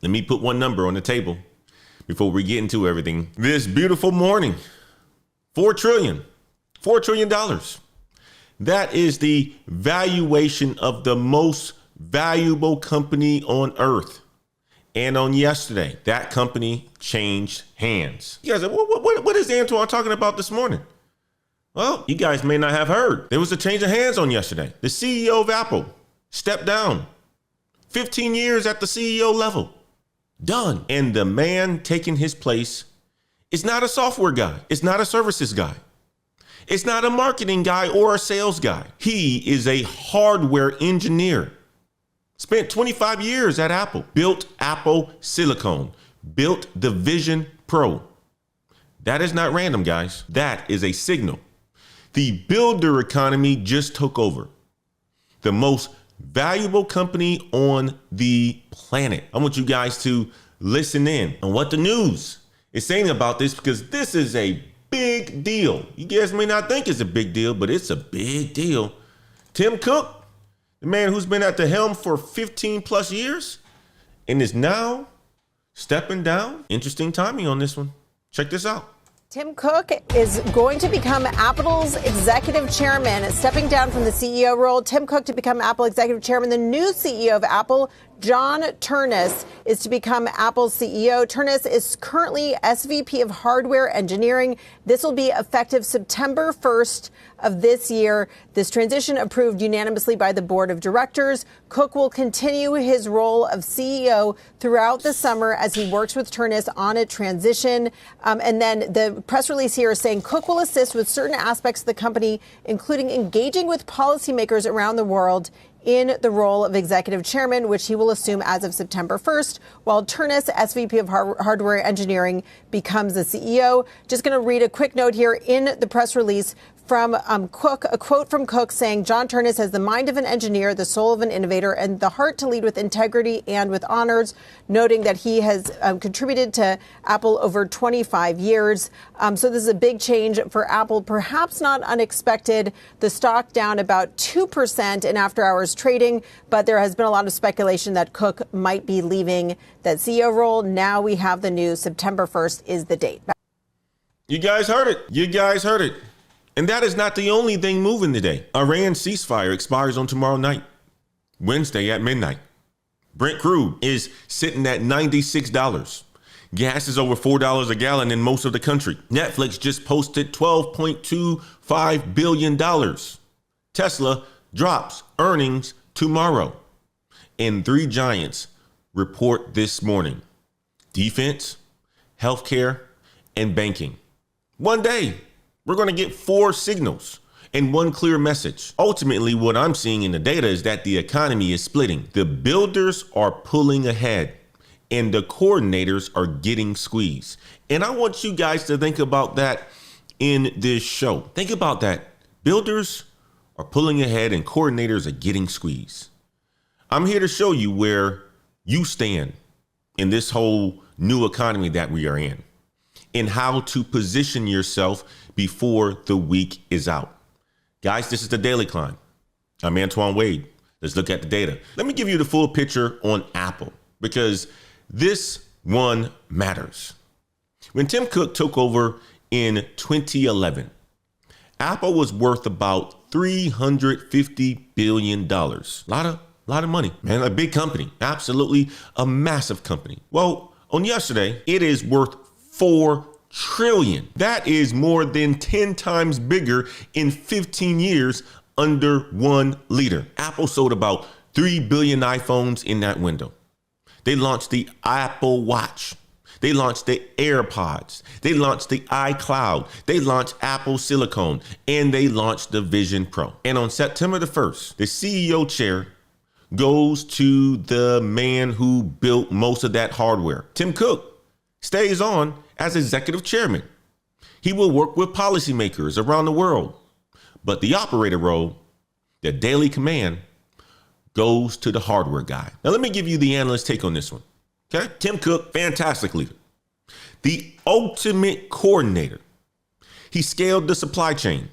Let me put one number on the table before we get into everything. This beautiful morning, $4 trillion. That is the valuation of the most valuable company on earth. And on yesterday, that company changed hands. You guys are, what is Antoine talking about this morning? Well, you guys may not have heard. There was a change of hands on yesterday. The CEO of Apple stepped down. 15 years at the CEO level. Done. And the man taking his place is not a software guy. It's not a services guy. It's not a marketing guy or a sales guy. He is a hardware engineer. Spent 25 years at Apple. Built Apple Silicon. Built the Vision Pro. That is not random, guys. That is a signal. The builder economy just took over. The most valuable company on the planet. I want you guys to listen in on what the news is saying about this, because this is a big deal. You guys may not think it's a big deal, but it's a big deal. Tim Cook, the man who's been at the helm for 15 plus years and is now stepping down. Interesting timing on this one. Check this out. Tim Cook is going to become Apple's executive chairman, stepping down from the CEO role. Tim Cook to become Apple executive chairman. The new CEO of Apple, John Ternus, is to become Apple's CEO. Ternus is currently SVP of hardware engineering. This will be effective September 1st of this year. This transition approved unanimously by the board of directors. Cook will continue his role of CEO throughout the summer as he works with Ternus on a transition. And then the press release here is saying Cook will assist with certain aspects of the company, including engaging with policymakers around the world in the role of executive chairman, which he will assume as of September 1st, while Ternus, SVP of hardware engineering, becomes the CEO. Just going to read a quick note here in the press release from Cook, a quote from Cook saying, John Ternus has the mind of an engineer, the soul of an innovator, and the heart to lead with integrity and with honors, noting that he has contributed to Apple over 25 years. So this is a big change for Apple, perhaps not unexpected. The stock down about 2% in after hours trading, but there has been a lot of speculation that Cook might be leaving that CEO role. Now we have the news. September 1st is the date. You guys heard it. And that is not the only thing moving today. Iran ceasefire expires on tomorrow night, Wednesday at midnight. Brent crude is sitting at $96. Gas is over $4 a gallon in most of the country. Netflix just posted $12.25 billion. Tesla drops earnings tomorrow. And three giants report this morning: defense, healthcare, and banking. One day, we're going to get four signals and one clear message. Ultimately, what I'm seeing in the data is that the economy is splitting. The builders are pulling ahead and the coordinators are getting squeezed. And I want you guys to think about that in this show. Think about that. Builders are pulling ahead and coordinators are getting squeezed. I'm here to show you where you stand in this whole new economy that we are in, and how to position yourself before the week is out. Guys, this is the Daily Climb. I'm Antoine Wade. Let's look at the data. Let me give you the full picture on Apple, because this one matters. When Tim Cook took over in 2011, Apple was worth about $350 billion. A lot of money, man. A big company, absolutely a massive company. Well, on yesterday, it is worth $4 trillion. That is more than 10 times bigger in 15 years under one leader. Apple sold about 3 billion iPhones in that window. They launched the Apple Watch. They launched the AirPods. They launched the iCloud. They launched Apple Silicon, and they launched the Vision Pro. And on September the 1st, the CEO chair goes to the man who built most of that hardware. Tim Cook stays on as executive chairman. He will work with policymakers around the world, but the operator role, the daily command, goes to the hardware guy. Now, let me give you the analyst take on this one. Okay. Tim Cook, fantastic leader, the ultimate coordinator. He scaled the supply chain.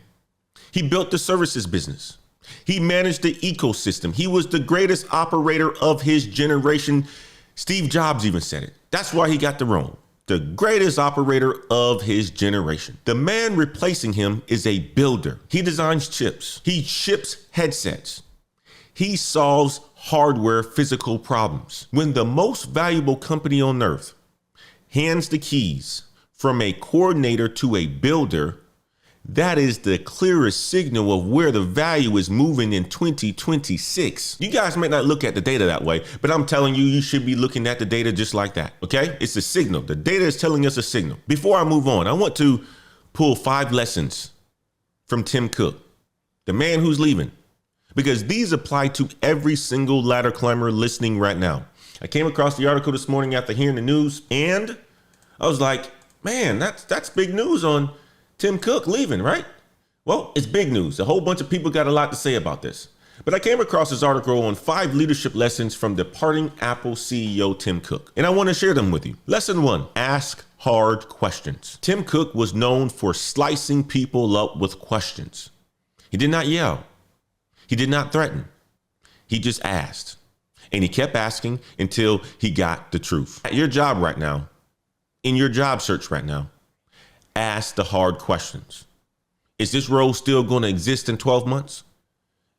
He built the services business. He managed the ecosystem. He was the greatest operator of his generation. Steve Jobs even said it. That's why he got the role. The greatest operator of his generation. The man replacing him is a builder. He designs chips. He ships headsets. He solves hardware physical problems. When the most valuable company on earth hands the keys from a coordinator to a builder, that is the clearest signal of where the value is moving in 2026. You guys might not look at the data that way, but I'm telling you, you should be looking at the data just like that, okay? It's a signal. The data is telling us a signal. Before I move on, I want to pull 5 lessons from Tim Cook, the man who's leaving, because these apply to every single ladder climber listening right now. I came across the article this morning after hearing the news, and I was like, man, that's big news on Tim Cook leaving, right? Well, it's big news. A whole bunch of people got a lot to say about this. But I came across this article on 5 leadership lessons from departing Apple CEO Tim Cook, and I want to share them with you. Lesson 1, ask hard questions. Tim Cook was known for slicing people up with questions. He did not yell. He did not threaten. He just asked. And he kept asking until he got the truth. At your job right now, in your job search right now, ask the hard questions. Is this role still going to exist in 12 months?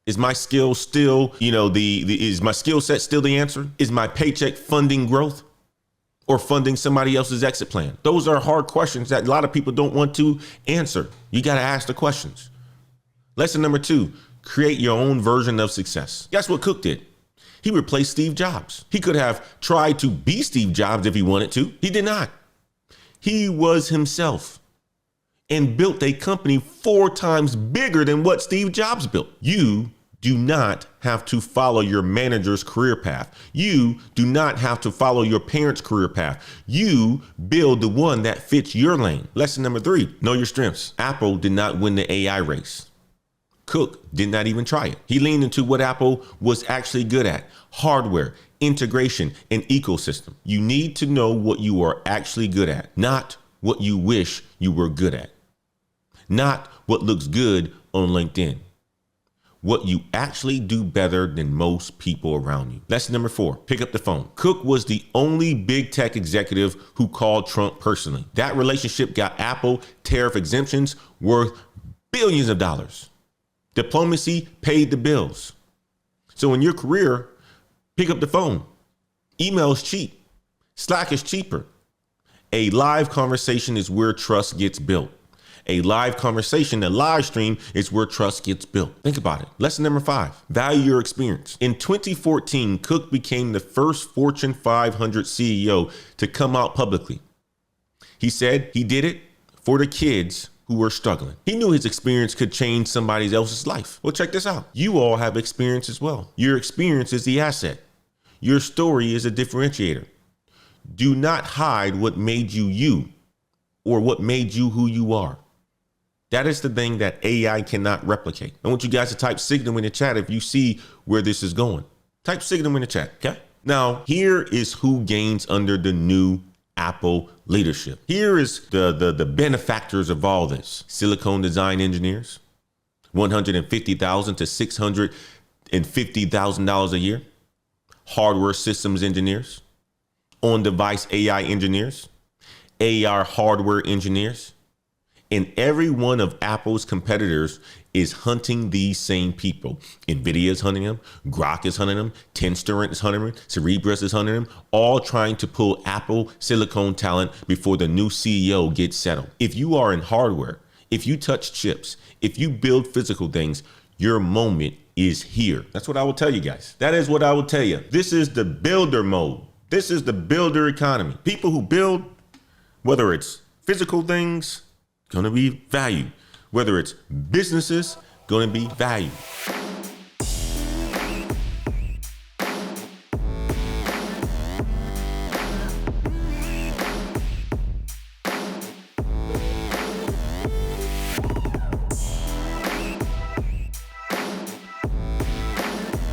Is my skill still, is my skill set still the answer? Is my paycheck funding growth or funding somebody else's exit plan? Those are hard questions that a lot of people don't want to answer. You got to ask the questions. Lesson number 2, create your own version of success. That's what Cook did. He replaced Steve Jobs. He could have tried to be Steve Jobs if he wanted to. He did not. He was himself and built a company 4 times bigger than what Steve Jobs built. You do not have to follow your manager's career path. You do not have to follow your parents' career path. You build the one that fits your lane. Lesson number 3, know your strengths. Apple did not win the AI race. Cook did not even try it. He leaned into what Apple was actually good at: hardware, integration, and ecosystem. You need to know what you are actually good at, not what you wish you were good at, not what looks good on LinkedIn, what you actually do better than most people around you. Lesson number 4, pick up the phone. Cook was the only big tech executive who called Trump personally. That relationship got Apple tariff exemptions worth billions of dollars. Diplomacy paid the bills. So in your career, pick up the phone. Email is cheap. Slack is cheaper. A live conversation is where trust gets built. A live conversation, a live stream, is where trust gets built. Think about it. Lesson number 5, value your experience. In 2014, Cook became the first Fortune 500 CEO to come out publicly. He said he did it for the kids who were struggling. He knew his experience could change somebody else's life. Well, check this out. You all have experience as well. Your experience is the asset. Your story is a differentiator. Do not hide what made you you or what made you who you are. That is the thing that AI cannot replicate. I want you guys to type signal in the chat if you see where this is going. Type signal in the chat, okay? Now, here is who gains under the new Apple leadership. Here is the benefactors of all this. Silicon design engineers, $150,000 to $650,000 a year. Hardware systems engineers, on-device AI engineers, AR hardware engineers. And every one of Apple's competitors is hunting these same people. NVIDIA is hunting them. Grok is hunting them. Tenstorrent is hunting them. Cerebras is hunting them. All trying to pull Apple silicon talent before the new CEO gets settled. If you are in hardware, if you touch chips, if you build physical things, your moment is here. That's what I will tell you guys. That is what I will tell you. This is the builder mode. This is the builder economy. People who build, whether it's physical things, going to be valued. Whether it's businesses, going to be valued.